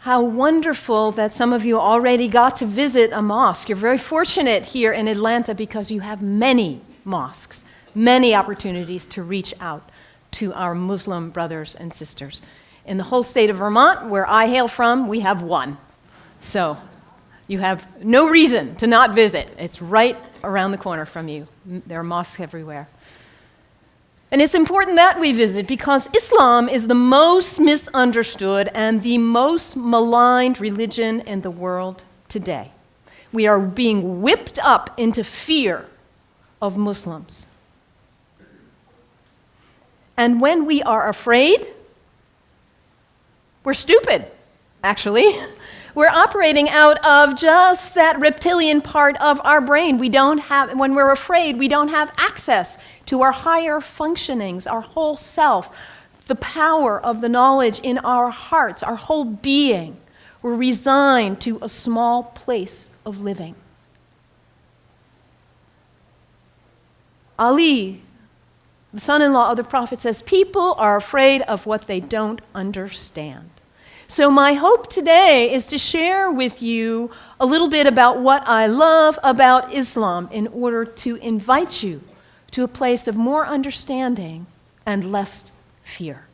How wonderful that some of you already got to visit a mosque. You're very fortunate here in Atlanta because you have many mosques, many opportunities to reach out to our Muslim brothers and sisters. In the whole state of Vermont, where I hail from, we have one. So you have no reason to not visit. It's right around the corner from you. There are mosques everywhere. And it's important that we visit because Islam is the most misunderstood and the most maligned religion in the world today. We are being whipped up into fear of Muslims. And when we are afraid, we're stupid, actually. We're operating out of just that reptilian part of our brain. When we're afraid, we don't have access to our higher functionings, our whole self, the power of the knowledge in our hearts, our whole being. We're resigned to a small place of living. Ali, the son-in-law of the Prophet, says, people are afraid of what they don't understand. So my hope today is to share with you a little bit about what I love about Islam in order to invite you to a place of more understanding and less fear.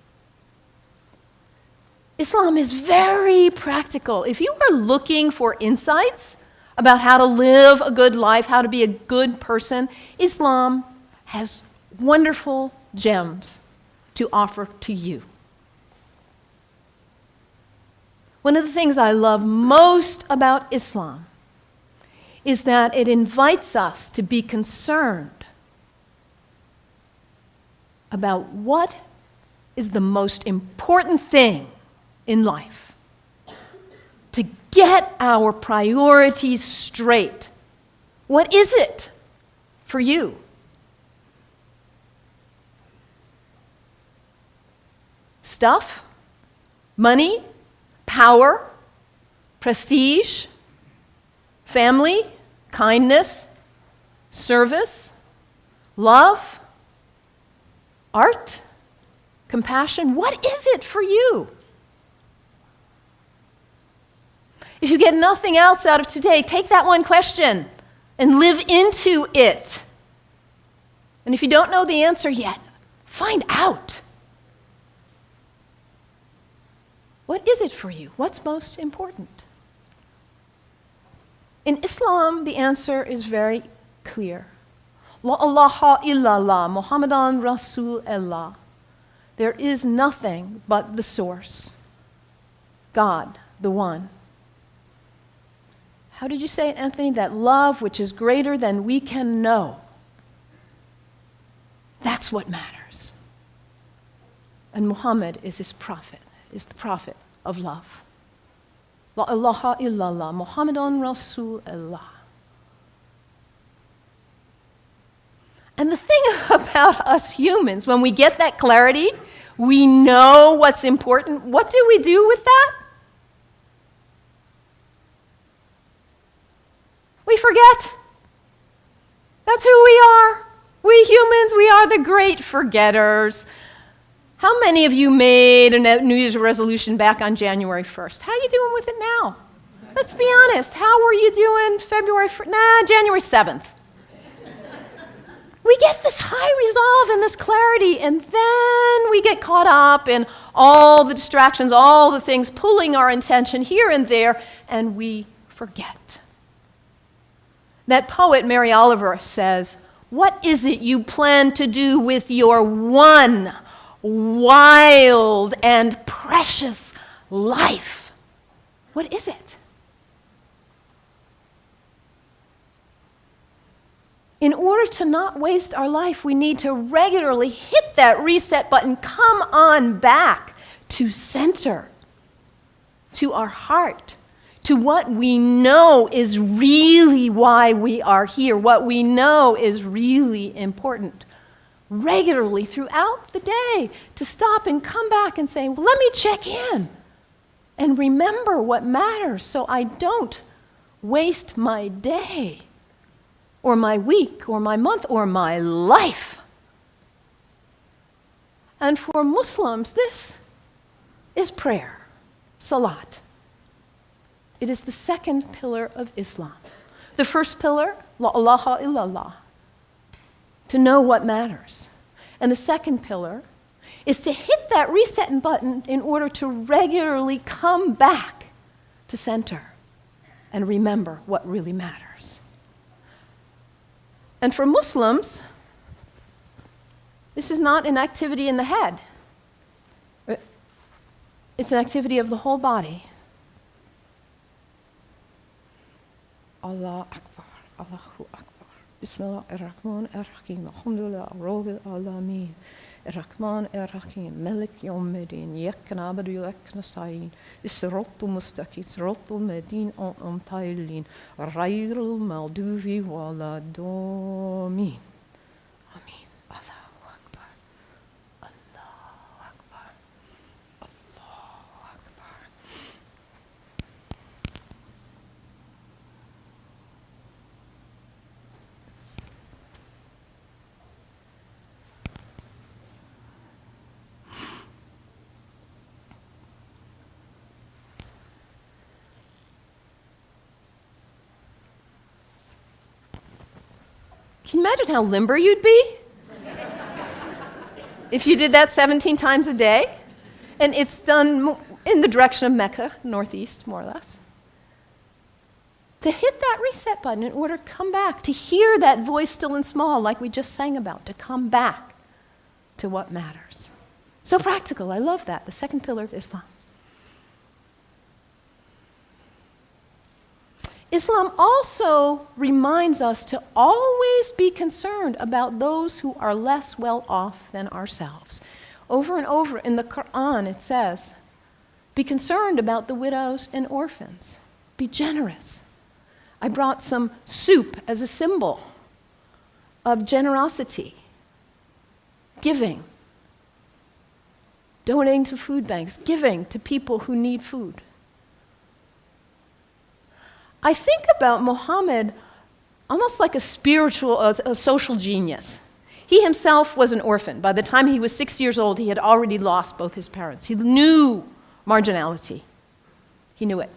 Islam is very practical. If you are looking for insights about how to live a good life, how to be a good person, Islam has wonderful gems to offer to you. One of the things I love most about Islam is that it invites us to be concerned about what is the most important thing in life. To get our priorities straight. What is it for you? Stuff? Money? Power, prestige, family, kindness, service, love, art, compassion. What is it for you? If you get nothing else out of today, take that one question and live into it. And if you don't know the answer yet, find out. What is it for you? What's most important? In Islam, the answer is very clear. La ilaha illallah, Muhammadan Rasulullah. There is nothing but the source, God, the one. How did you say it, Anthony? That love which is greater than we can know. That's what matters. And Muhammad is his prophet. Is the prophet of love. La ilaha illallah, Muhammadan Rasulullah. And the thing about us humans, when we get that clarity, we know what's important. What do we do with that? We forget. That's who we are. We humans, we are the great forgetters. How many of you made a New Year's resolution back on January 1st? How are you doing with it now? Let's be honest. How were you doing January 7th? We get this high resolve and this clarity, and then we get caught up in all the distractions, all the things pulling our attention here and there, and we forget. That poet, Mary Oliver, says, what is it you plan to do with your one wild and precious life? What is it? In order to not waste our life, we need to regularly hit that reset button, come on back to center, to our heart, to what we know is really why we are here, what we know is really important. Regularly throughout the day, to stop and come back and say, well, let me check in and remember what matters so I don't waste my day or my week or my month or my life. And for Muslims, this is prayer, salat, It is the second pillar of Islam. The first pillar, la ilaha illallah, to know what matters. And the second pillar is to hit that reset button in order to regularly come back to center and remember what really matters. And for Muslims, this is not an activity in the head. It's an activity of the whole body. Allah Akbar, Allahu Akbar. Bismillah ar-Rahman ar-Rahim. Alhamdulillah, Rabbil Alameen. Ar-Rahman ar-Rahim. Malik Yawmiddin. Iyyak na'budu wa iyyak nasta'in. As-siratal mustaqim. Siratal ladhina an'amta alayhim. Ghayril maghdubi waladdallin. Amin. Allahu Akbar. Allahu Akbar. Allahu Akbar. Can you imagine how limber you'd be if you did that 17 times a day? And it's done in the direction of Mecca, northeast, more or less. To hit that reset button in order to come back, to hear that voice still and small like we just sang about, to come back to what matters. So practical, I love that, the second pillar of Islam. Islam also reminds us to always be concerned about those who are less well off than ourselves. Over and over in the Quran it says, be concerned about the widows and orphans. Be generous. I brought some soup as a symbol of generosity, giving, donating to food banks, giving to people who need food. I think about Muhammad almost like a spiritual, a social genius. He himself was an orphan. By the time he was 6 years old, he had already lost both his parents. He knew marginality. He knew it.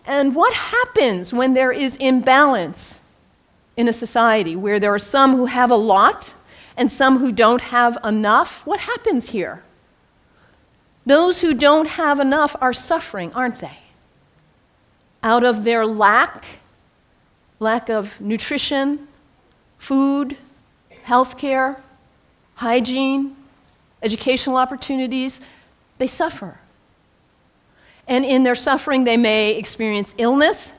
And what happens when there is imbalance in a society where there are some who have a lot and some who don't have enough? What happens here? Those who don't have enough are suffering, aren't they? Out of their lack of nutrition, food, healthcare, hygiene, educational opportunities, they suffer. And in their suffering, they may experience illness.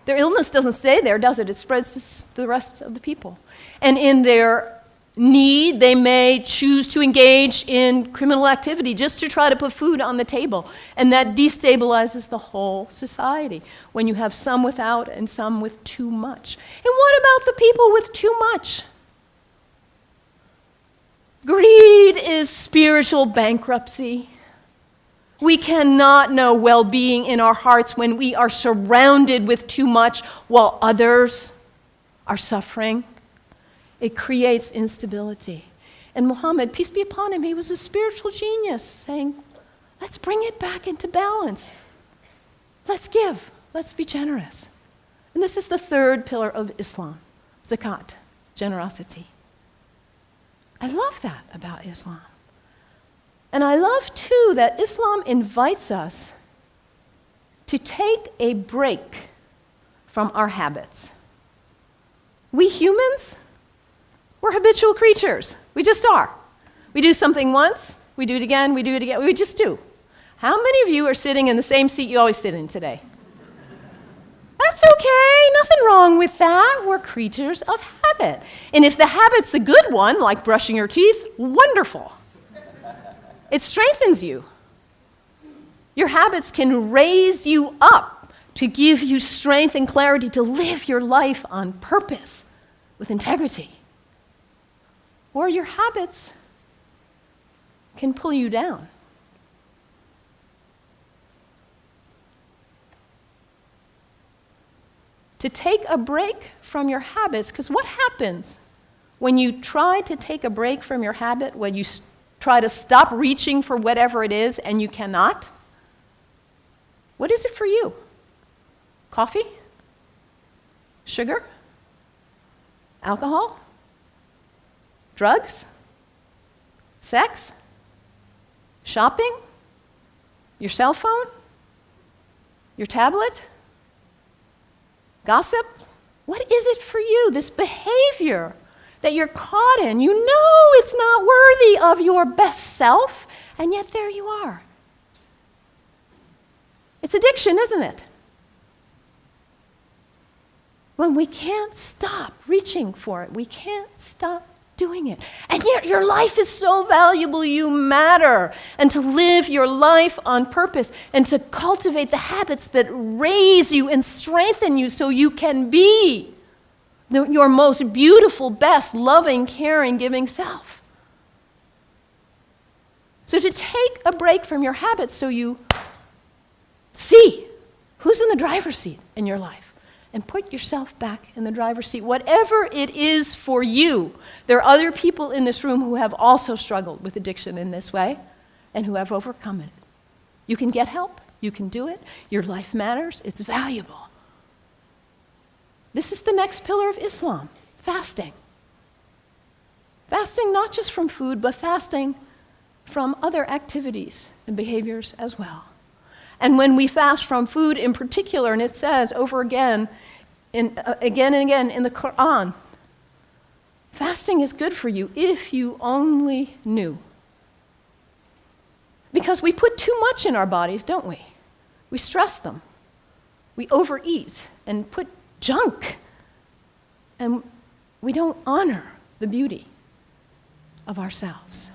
Their illness doesn't stay there, does it? It spreads to the rest of the people. And in their need, they may choose to engage in criminal activity just to try to put food on the table. And that destabilizes the whole society when you have some without and some with too much. And what about the people with too much? Greed is spiritual bankruptcy. We cannot know well-being in our hearts when we are surrounded with too much while others are suffering. It creates instability. And Muhammad, peace be upon him, he was a spiritual genius, saying, let's bring it back into balance. Let's give. Let's be generous. And this is the third pillar of Islam, zakat, generosity. I love that about Islam. And I love, too, that Islam invites us to take a break from our habits. We humans, we're habitual creatures. We just are. We do something once, we do it again, we do it again. We just do. How many of you are sitting in the same seat you always sit in today? That's okay. Nothing wrong with that. We're creatures of habit. And if the habit's a good one, like brushing your teeth, wonderful. It strengthens you. Your habits can raise you up to give you strength and clarity to live your life on purpose with integrity. Or your habits can pull you down. To take a break from your habits, because what happens when you try to take a break from your habit, when you try to stop reaching for whatever it is and you cannot? What is it for you? Coffee? Sugar? Alcohol? Drugs? Sex? Shopping? Your cell phone? Your tablet? Gossip? What is it for you, this behavior that you're caught in? You know it's not worthy of your best self, and yet there you are. It's addiction, isn't it? When we can't stop reaching for it, we can't stop doing it. And yet your life is so valuable, you matter. And to live your life on purpose and to cultivate the habits that raise you and strengthen you so you can be your most beautiful, best, loving, caring, giving self. So to take a break from your habits so you see who's in the driver's seat in your life. And put yourself back in the driver's seat, whatever it is for you. There are other people in this room who have also struggled with addiction in this way and who have overcome it. You can get help. You can do it. Your life matters. It's valuable. This is the next pillar of Islam, fasting. Fasting not just from food, but fasting from other activities and behaviors as well. And when we fast from food in particular, and it says over again and again in the Quran, fasting is good for you if you only knew. Because we put too much in our bodies, don't we? We stress them. We overeat and put junk. And we don't honor the beauty of ourselves.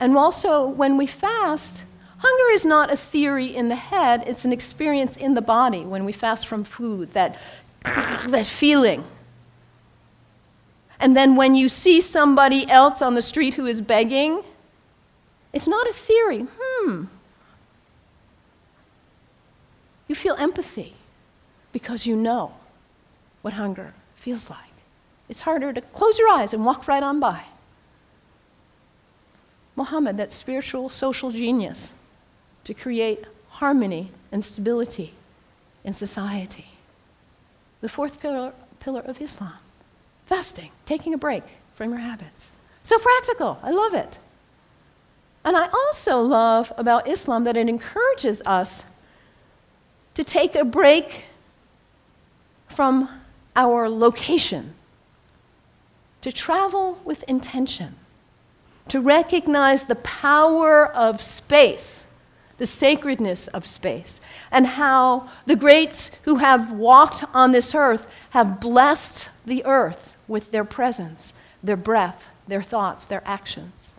And also, when we fast, hunger is not a theory in the head, it's an experience in the body when we fast from food, that feeling. And then when you see somebody else on the street who is begging, it's not a theory. You feel empathy because you know what hunger feels like. It's harder to close your eyes and walk right on by. Muhammad, that spiritual social genius, to create harmony and stability in society. The fourth pillar of Islam, fasting, taking a break from your habits. So practical, I love it. And I also love about Islam that it encourages us to take a break from our location, to travel with intention, to recognize the power of space, the sacredness of space, and how the greats who have walked on this earth have blessed the earth with their presence, their breath, their thoughts, their actions.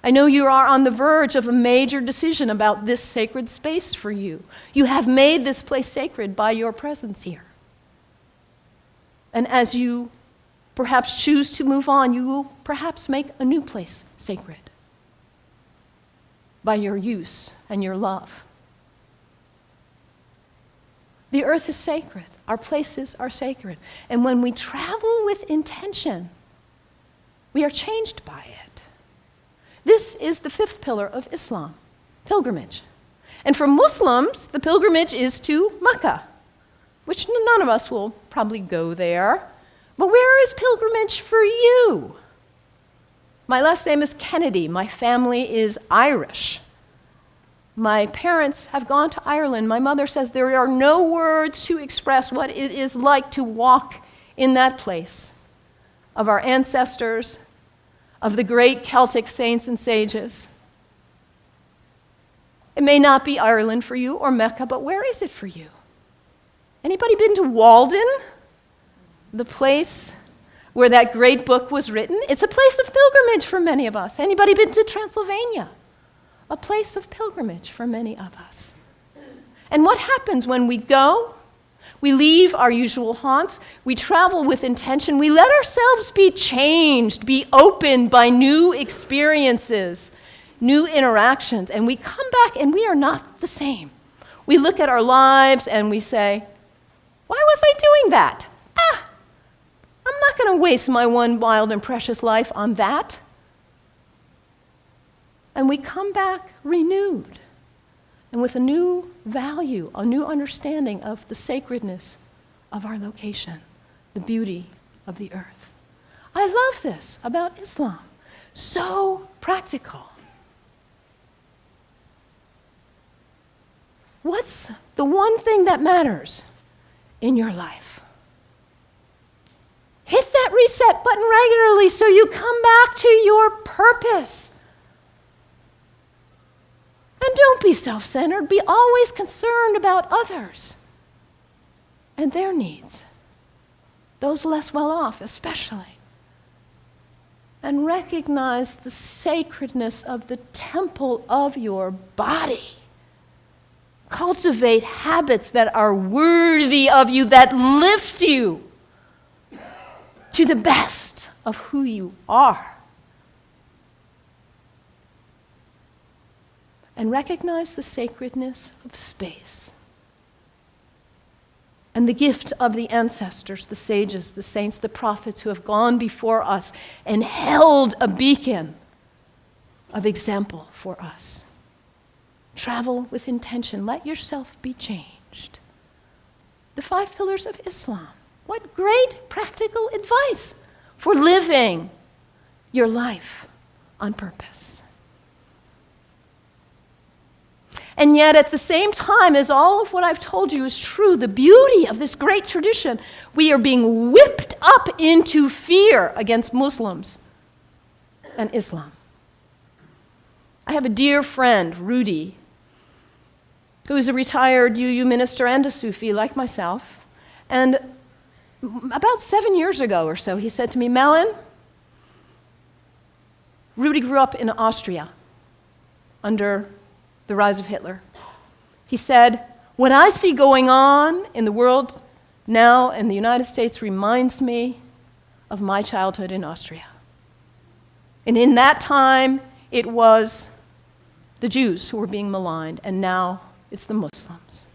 I know you are on the verge of a major decision about this sacred space for you. You have made this place sacred by your presence here. And as you perhaps choose to move on, you will perhaps make a new place sacred by your use and your love. The earth is sacred. Our places are sacred. And when we travel with intention, we are changed by it. This is the fifth pillar of Islam, pilgrimage. And for Muslims, the pilgrimage is to Mecca, which none of us will probably go there. But where is pilgrimage for you? My last name is Kennedy. My family is Irish. My parents have gone to Ireland. My mother says there are no words to express what it is like to walk in that place of our ancestors, of the great Celtic saints and sages. It may not be Ireland for you or Mecca, but where is it for you? Anybody been to Walden, the place where that great book was written? It's a place of pilgrimage for many of us. Anybody been to Transylvania? A place of pilgrimage for many of us. And what happens when we go? We leave our usual haunts. We travel with intention. We let ourselves be changed, be opened by new experiences, new interactions. And we come back and we are not the same. We look at our lives and we say, why was I doing that? I'm not going to waste my one wild and precious life on that. And we come back renewed and with a new value, a new understanding of the sacredness of our location, the beauty of the earth. I love this about Islam. So practical. What's the one thing that matters in your life? Hit that reset button regularly so you come back to your purpose. And don't be self-centered. Be always concerned about others and their needs, those less well off especially. And recognize the sacredness of the temple of your body. Cultivate habits that are worthy of you, that lift you to the best of who you are. And recognize the sacredness of space and the gift of the ancestors, the sages, the saints, the prophets who have gone before us and held a beacon of example for us. Travel with intention. Let yourself be changed. The 5 pillars of Islam. What great practical advice for living your life on purpose. And yet, at the same time as all of what I've told you is true, the beauty of this great tradition, we are being whipped up into fear against Muslims and Islam. I have a dear friend, Rudy, who is a retired UU minister and a Sufi like myself. And about 7 years ago or so, he said to me, Mallon, Rudy grew up in Austria under the rise of Hitler. He said, what I see going on in the world now in the United States reminds me of my childhood in Austria. And in that time, it was the Jews who were being maligned, and now it's the Muslims.